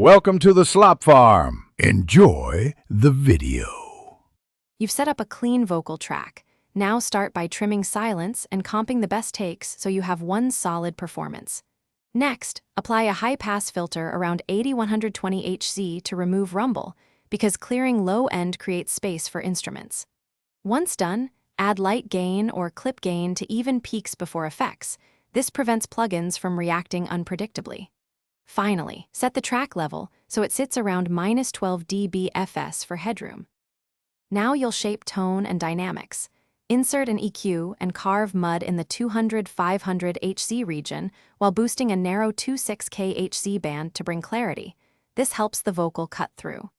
Welcome to the Slop Farm. Enjoy the video. You've set up a clean vocal track. Now start by trimming silence and comping the best takes so you have one solid performance. Next, apply a high-pass filter around 80-120 Hz to remove rumble, because clearing low end creates space for instruments. Once done, add light gain or clip gain to even peaks before effects. This prevents plugins from reacting unpredictably. Finally, set the track level so it sits around -12 dB/fs for headroom. Now you'll shape tone and dynamics. Insert an EQ and carve mud in the 200-500 Hz region while boosting a narrow 26K Hz band to bring clarity. This helps the vocal cut through.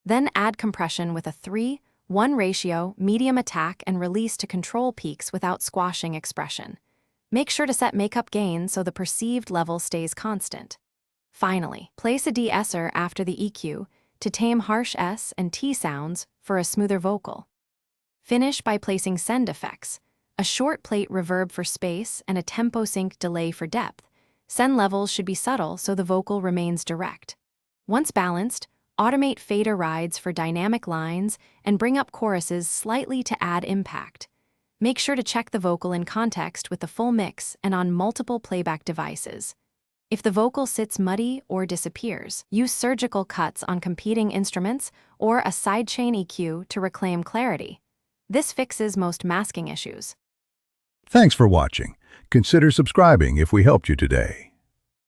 Then add compression with a 3:1 ratio, medium attack and release to control peaks without squashing expression. Make sure to set makeup gain so the perceived level stays constant. Finally, place a de-esser after the EQ to tame harsh S and T sounds for a smoother vocal. Finish by placing send effects, a short plate reverb for space and a tempo sync delay for depth. Send levels should be subtle so the vocal remains direct. Once balanced, automate fader rides for dynamic lines and bring up choruses slightly to add impact. Make sure to check the vocal in context with the full mix and on multiple playback devices. If the vocal sits muddy or disappears, use surgical cuts on competing instruments or a sidechain EQ to reclaim clarity. This fixes most masking issues. Thanks for watching. Consider subscribing if we helped you today.